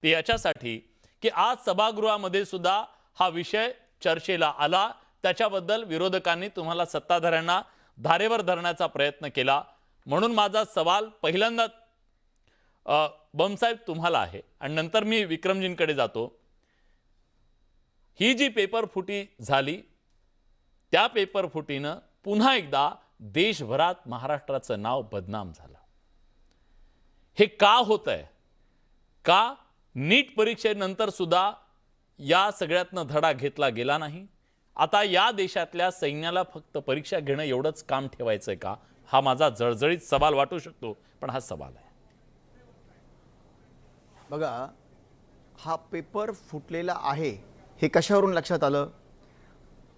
ते याच्यासाठी की आज सभागृहामध्ये सुद्धा हा विषय चर्चेला आला, त्याच्याबद्दल विरोधकांनी तुम्हाला सत्ताधाऱ्यांना धारेवर धरण्याचा प्रयत्न केला। म्हणून माझा सवाल पहिल्यांदा बमसाहेब तुम्हाला आहे आणि नंतर मी विक्रमजींकडे जातो। ही जी पेपर फुटी झाली त्या पेपर फुटीनं पुन्हा एकदा देशभरात महाराष्ट्राचं नाव बदनाम झालं। हे का होतंय? का नीट परीक्षेनंतर सुद्धा या सगळ्यातनं धडा घेतला गेला नाही? आता या देशातल्या सैन्याला फक्त परीक्षा घेणं एवढंच काम ठेवायचंय का? हा माझा जळजळीत सवाल वाटू शकतो, पण हा सवाल आहे। बघा, हा पेपर फुटलेला आहे हे कशावरून लक्षात आलं?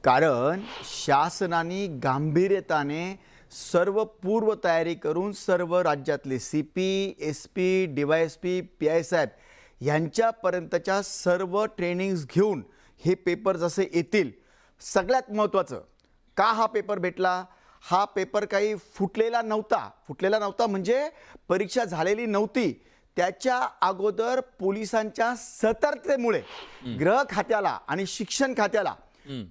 कारण शासनाने गांभीर्यताने सर्व पूर्व तयारी करून सर्व राज्यातले CP, SP, DYSP, PI साहेब यांच्यापर्यंतच्या सर्व ट्रेनिंग्स घेऊन हे पेपर जसे येतील। सगळ्यात महत्त्वाचं, का हा पेपर भेटला? हा पेपर काही फुटलेला नव्हता म्हणजे परीक्षा झालेली नव्हती। त्याच्या अगोदर पोलिसांच्या सतर्कतेमुळे गृह खात्याला आणि शिक्षण खात्याला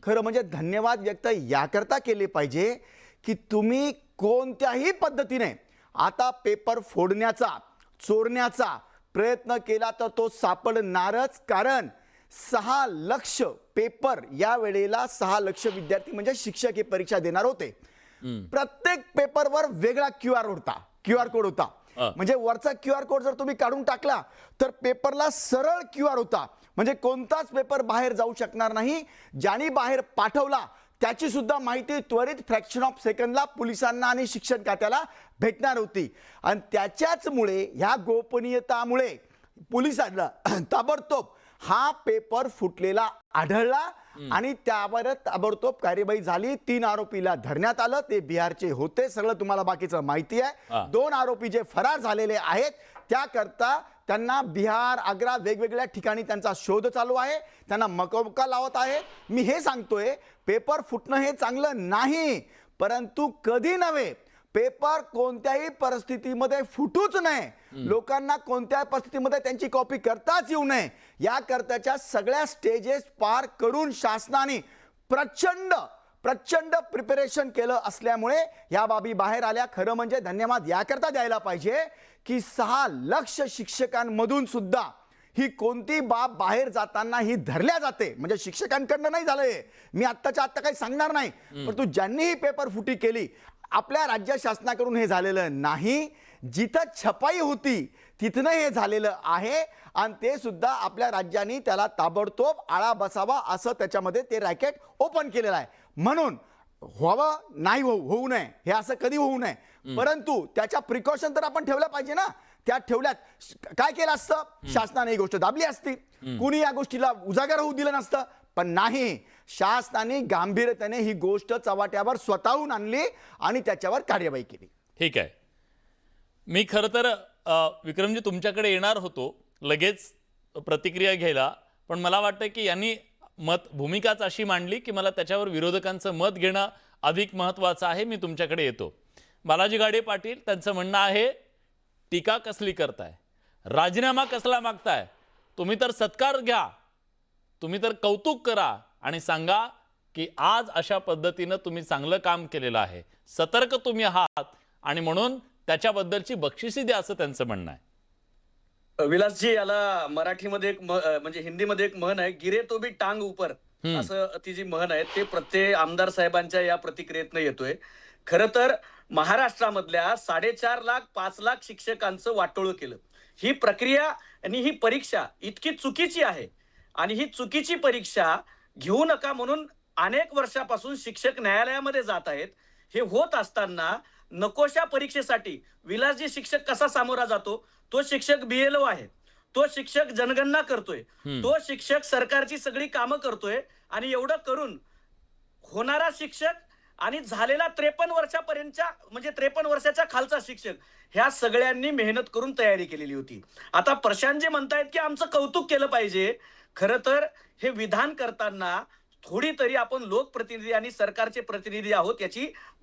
खरं म्हणजे धन्यवाद व्यक्त याकरता केले पाहिजे की तुम्ही कोणत्याही पद्धतीने आता पेपर फोडण्याचा, चोरण्याचा प्रयत्न केला तर तो सापडणारच। कारण 6 लक्ष पेपर या वेळेला 6 लक्ष विद्यार्थी म्हणजे शिक्षक ही परीक्षा देणार होते। प्रत्येक पेपरवर वेगळा QR कोड होता। म्हणजे वरचा QR कोड जर तुम्ही काढून टाकला तर पेपरला सरळ QR होता, म्हणजे कोणताच पेपर बाहेर जाऊ शकणार नाही। ज्यांनी बाहेर पाठवला त्याची सुद्धा माहिती त्वरित फ्रॅक्शन ऑफ सेकंडला पोलिसांना आणि शिक्षण खात्याला भेटणार होती। आणि त्याच्याचमुळे ह्या गोपनीयतामुळे पोलिसांना ताबडतोब हा पेपर फुटलेला आढळला आणि त्यावर ताबडतोब कार्यवाही झाली। 3 आरोपीला धरण्यात आलं, ते बिहारचे होते, सगळं तुम्हाला बाकीचं माहिती आहे। 2 आरोपी जे फरार झालेले आहेत त्याकरता त्यांना बिहार, आग्रा वेगवेगळ्या ठिकाणी त्यांचा शोध चालू आहे, त्यांना मकोका लावत आहे। मी हे सांगतोय, पेपर फुटणं हे चांगलं नाही, परंतु कधी नव्हे, पेपर कोणत्याही परिस्थितीमध्ये फुटूच नये, लोकांना कोणत्याही परिस्थितीमध्ये त्यांची कॉपी करताच येऊ नये याकरताच्या सगळ्या स्टेजेस पार करून शासनाने प्रचंड प्रिपरेशन केलं असल्यामुळे या बाबी बाहेर आल्या। खरं म्हणजे धन्यवाद याकरता द्यायला पाहिजे की 6 लक्ष शिक्षकांमधून सुद्धा ही कोणती बाब बाहेर जाताना ही धरल्या जाते। म्हणजे शिक्षकांकडनं नाही झालंय, मी आत्ताच्या आत्ता काही सांगणार नाही, परंतु ज्यांनी ही पेपर फुटी केली आपल्या राज्य शासनाकडून हे झालेलं नाही। जिथं छपाई होती तिथनं हे झालेलं आहे आणि ते सुद्धा आपल्या राज्याने त्याला ताबडतोब आळा बसावा असं त्याच्यामध्ये ते रॅकेट ओपन केलेलं आहे। म्हणून व्हावं नाही होऊ नये, हे असं कधी होऊ नये, परंतु त्याच्या प्रिकॉशन तर आपण ठेवल्या पाहिजे ना। त्या ठेवल्यात काय केलं असतं? शासनाने ही गोष्ट दाबली असती, कुणी या गोष्टीला उजागर होऊ दिलं नसतं, पण नाही, शासनाने गांभीर्यतेने ही गोष्ट चव्हाट्यावर स्वतःहून आणली आणि त्याच्यावर कार्यवाही केली। ठीक आहे, मी खरं तर विक्रमजी तुमच्याकडे येणार होतो लगेच प्रतिक्रिया घ्यायला, पण मला वाटतं की यांनी भूमिकाच अशी मांडली की मला त्याच्यावर विरोधकांचं मत घेणं अधिक महत्त्वाचं आहे। मी तुमच्याकडे येतो। बालाजी गाडे पाटील, त्यांचं म्हणणं आहे टीका कसली करताय, राजीनामा कसला मागताय? तुम्ही तर सत्कार घ्या, तुम्ही तर कौतुक करा आणि सांगा की आज अशा पद्धतीनं तुम्ही चांगलं काम केलेलं आहे, सतर्क तुम्ही आहात आणि म्हणून त्याच्याबद्दलची बक्षिसी द्या, असं त्यांचं म्हणणं आहे। विलासजी, याला मराठीमध्ये एक म्हणजे हिंदीमध्ये एक म्हण आहे, गिरे तो भी टांग ऊपर, असं ती जी म्हण आहे ते प्रत्येक आमदार साहेबांच्या या प्रतिक्रियेतनं येतोय। खरं तर महाराष्ट्रामधल्या 4.5 लाख 5 लाख शिक्षकांचं वाटोळं केलं। ही प्रक्रिया आणि ही परीक्षा इतकी चुकीची आहे आणि ही चुकीची परीक्षा घेऊ नका म्हणून अनेक वर्षापासून शिक्षक न्यायालयामध्ये जात आहेत। हे होत असताना नकोशा परीक्षेसाठी विलासजी शिक्षक कसा सामोरा जातो? तो शिक्षक BLO आहे, तो शिक्षक जनगणना करतोय, तो शिक्षक सरकारची सगळी कामं करतोय आणि एवढं करून होणारा शिक्षक आणि झालेला 53 वर्षापर्यंतच्या म्हणजे 53 वर्षाच्या खालचा शिक्षक, ह्या सगळ्यांनी मेहनत करून तयारी केलेली होती। आता प्रशांत जे म्हणतायत की आमचं कौतुक केलं पाहिजे, खरं तर हे विधान करताना थोडी तरी आपण लोकप्रतिनिधी आणि सरकारचे प्रतिनिधी आहोत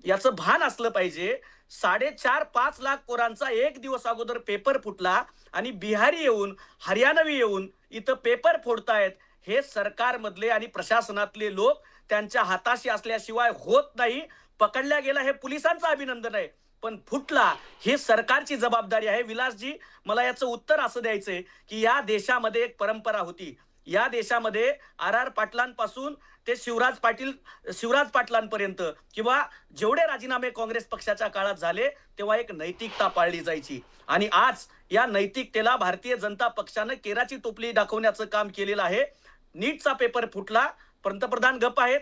याचं भान असलं पाहिजे. 4.5-5 लाख पोरांचा एक दिवस अगोदर पेपर फुटला आणि बिहारी येऊन, हरियाणवी येऊन इथं पेपर फोडतायत. हे सरकारमधले आणि प्रशासनातले लोक त्यांच्या हाताशी असल्याशिवाय होत नाही. पकडल्या गेला हे पोलिसांचं अभिनंदन आहे, पण फुटला हे सरकारची जबाबदारी आहे. विलासजी, मला याचं उत्तर असं द्यायचंय की या देशामध्ये एक परंपरा होती. या देशामध्ये आर पाटलांपासून ते शिवराज पाटलांपर्यंत किंवा जेवढे राजीनामे काँग्रेस पक्षाच्या काळात झाले तेव्हा एक नैतिकता पाळली जायची. आणि आज या नैतिकतेला भारतीय जनता पक्षानं केराची टोपली दाखवण्याचं काम केलेलं आहे. नीटचा पेपर फुटला, पंतप्रधान गप आहेत,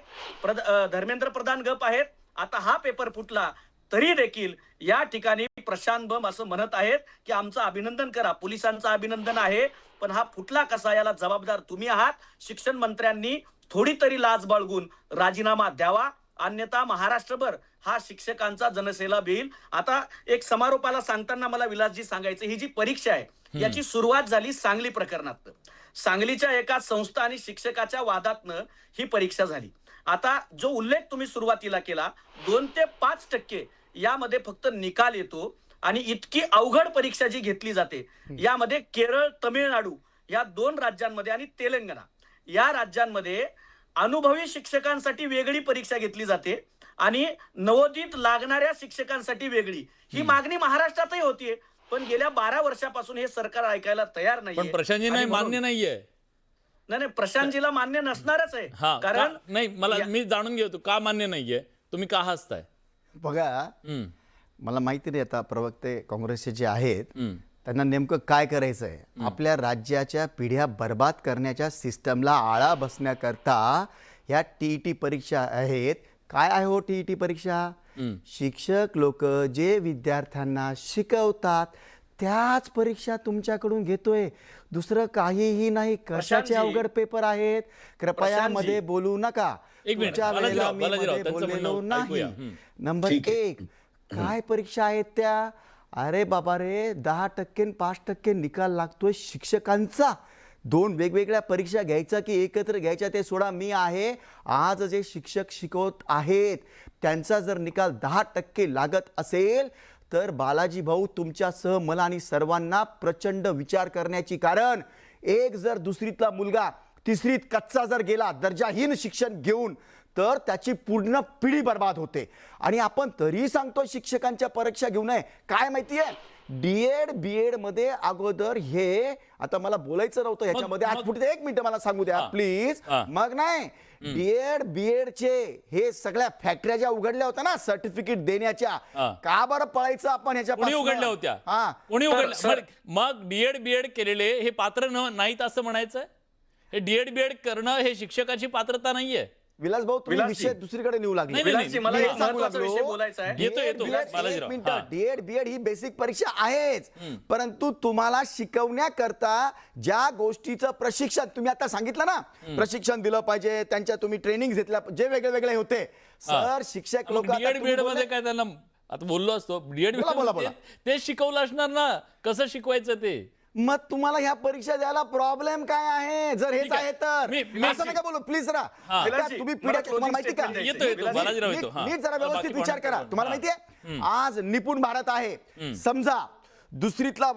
धर्मेंद्र प्रधान गप आहेत. आता हा पेपर फुटला तरी देखील या ठिकाणी प्रशांत बंब असं म्हणत आहेत की आमचं अभिनंदन करा. पोलिसांचं अभिनंदन आहे, पण हा फुटला कसा याला जबाबदार तुम्ही आहात. शिक्षण मंत्र्यांनी थोडी तरी लाज बाळगून राजीनामा द्यावा, अन्यथा महाराष्ट्रभर हा शिक्षकांचा जनसेला येईल. आता एक समारोपाला सांगताना मला विलासजी सांगायचं, ही जी परीक्षा आहे याची सुरुवात झाली सांगली प्रकरणात. सांगलीच्या एका संस्था आणि शिक्षकाच्या वादातनं ही परीक्षा झाली. आता जो उल्लेख तुम्ही सुरुवातीला केला 2 ते 5% यामध्ये फक्त निकाल येतो आणि इतकी अवघड परीक्षा जी घेतली जाते यामध्ये केरळ, तमिळनाडू या 2 राज्यांमध्ये आणि तेलंगणा या राज्यांमध्ये अनुभवी शिक्षकांसाठी वेगळी परीक्षा घेतली जाते आणि नवोदित लागणाऱ्या शिक्षकांसाठी वेगळी. ही मागणी महाराष्ट्रातही होतीये, पण गेल्या 12 वर्षापासून हे सरकार ऐकायला तयार पण नाहीये. प्रशांतजी नाही, मान्य नाहीये. नाही, प्रशांतजीला मान्य नसणारच आहे. कारण नाही, मी जाणून घेतो का मान्य नाहीये, तुम्ही का हसताय? बघा, मला माहिती नाही आता प्रवक्ते काँग्रेसचे जे आहेत त्यांना नेमकं काय करायचं आहे. आपल्या राज्याच्या पिढ्या बर्बाद करण्याच्या सिस्टमला आळा बसण्याकरता ह्या टीईटी परीक्षा आहेत. काय आहे हो टीईटी परीक्षा? शिक्षक लोक जे विद्यार्थ्यांना शिकवतात त्याच परीक्षा तुमच्याकडून घेतोय, दुसरं काहीही नाही. कशाचे अवघड पेपर आहेत कृपया मध्ये बोलू नका. तुमच्या वेळेला मी मध्ये बोललेलो नाही. नंबर 1, काय परीक्षा आहेत त्या? अरे बाबा रे, 10% 5% निकाल लागतोय शिक्षकांचा. 2 वेगवेगळ्या परीक्षा घ्यायचा की एकत्र घ्यायच्या ते सोडा. मी आहे आज जे शिक्षक शिकवत आहेत त्यांचा जर निकाल 10% लागत असेल तर बालाजी भाऊ तुमच्यासह मला आणि सर्वांना प्रचंड विचार करण्याची. कारण एक जर दुसरीतला मुलगा तिसरीत कच्चा जर गेला दर्जाहीन शिक्षण घेऊन तर त्याची पूर्ण पिढी बर्बाद होते. आणि आपण तरी सांगतो शिक्षकांच्या परीक्षा घेऊ नये. काय माहितीये, डीएड बीएड मध्ये अगोदर हे, आता मला बोलायचं नव्हतं ह्याच्यामध्ये, आज पुढे 1 मिनिट मला सांगू द्या प्लीज. मग नाही, डीएड बीएड चे हे सगळ्या फॅक्टऱ्या ज्या उघडल्या होत्या ना सर्टिफिकेट देण्याच्या, का बरं पळायचं आपण ह्याच्या उघडल्या होत्या? कोणी उघडल्या? मग डीएड बीएड केलेले हे पात्र नाहीत असं म्हणायचं? हे डीएड बीएड करणं हे शिक्षकाची पात्रता नाहीये. विलास भाऊ, तुम्ही विषय दुसरीकडे नेऊ लागले. मला एक महत्त्वाचा विषय बोलायचा आहे. डीएड बीएड ही बेसिक परीक्षा आहेच, परंतु तुम्हाला शिकवण्याकरता ज्या गोष्टीचं प्रशिक्षण तुम्ही आता सांगितलं ना, प्रशिक्षण दिलं पाहिजे, त्यांच्या तुम्ही ट्रेनिंग घेतल्या जे वेगळे वेगळे होते. सर शिक्षक लोक डीएड बीएड मध्ये काय त्यांना आता बोललो असतो, डीएड ते शिकवलं असणार ना कसं शिकवायचं ते. मग तुम्हाला ह्या परीक्षा द्यायला प्रॉब्लेम काय आहे? जर हेच आहे तर असं नका बोलू प्लीज. तुम्ही पिढ्या, तुम्हाला माहिती का, नीट जरा व्यवस्थित विचार करा. तुम्हाला माहितीये आज निपुण भारत आहे. समजा दुसरीतला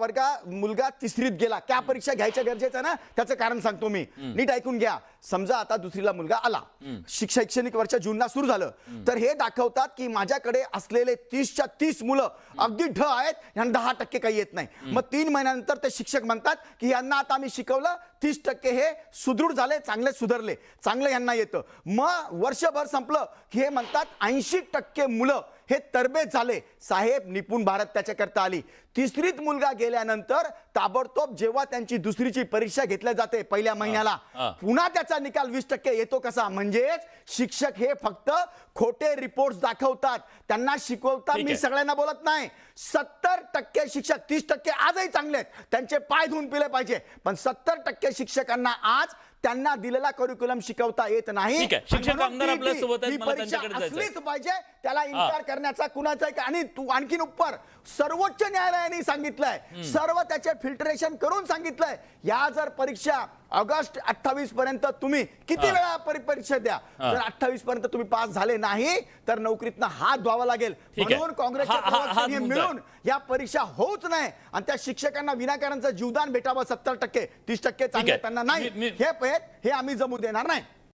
मुलगा तिसरीत गेला, त्या परीक्षा घ्यायच्या गरजेचं ना, त्याचं कारण सांगतो मी, नीट ऐकून घ्या. समजा आता दुसरीला मुलगा आला, शैक्षणिक वर्ष जूनला सुरू झालं, तर हे दाखवतात की माझ्याकडे असलेले 30च्या 30 मुलं अगदी ढ आहेत, यांना 10% काही येत नाही. मग 3 महिन्यानंतर ते शिक्षक म्हणतात की यांना आता आम्ही शिकवलं, 30% हे सुदृढ झाले, चांगले सुधारले, चांगलं यांना येतं. मग वर्षभर संपलं की हे म्हणतात 80% मुलं हे तरबेज झाले. साहेब, निपुण भारत त्याच्याकरता आली. तिसरीत मुलगा गेल्यानंतर ताबडतोब जेव्हा त्यांची दुसरीची परीक्षा घेतल्या जाते पहिल्या महिन्याला, पुन्हा त्याचा निकाल 20% येतो. कसा? म्हणजेच शिक्षक हे फक्त खोटे रिपोर्ट दाखवतात, त्यांना शिकवतात. मी सगळ्यांना बोलत नाही, 70% शिक्षक, 30% आजही चांगले आहेत, त्यांचे पाय धुवून पिले पाहिजे, पण 70% शिक्षकांना आज त्यांना दिलेला करिक्युलम शिकवता येत नाही. ठीक आहे. शिक्षक आणि म्हणून आमदार आपल्या TET सोबत आहेत, ही मला परीक्षा त्यांच्याकडे जायचंय. असलीच पाहिजे, त्याला इन्कार करण्याचा कुणाचा आणि तू आणखीन उपर सर्वोच्च न्यायालयाने सांगितलंय, सर्व त्याचे फिल्टरेशन करून सांगितलंय, या जर परीक्षा ऑगस्ट 28 पर्यंत तुम्ही किती वेळा परीक्षा द्या, जर 28 पर्यंत तुम्ही पास झाले नाही तर नोकरीतनं हात धुवावा लागेल. ठीक आहे. म्हणून काँग्रेसच्या हाच प्रवक्त्यांनी मुद्दा आहे. मिळून या परीक्षा होऊच नाही आणि त्या शिक्षकांना विनाकारणचं जीवदान भेटावं 70%, 30% चांगलं आहे. त्यांना नाही, मी- हे आम्ही जमू देणार नाही.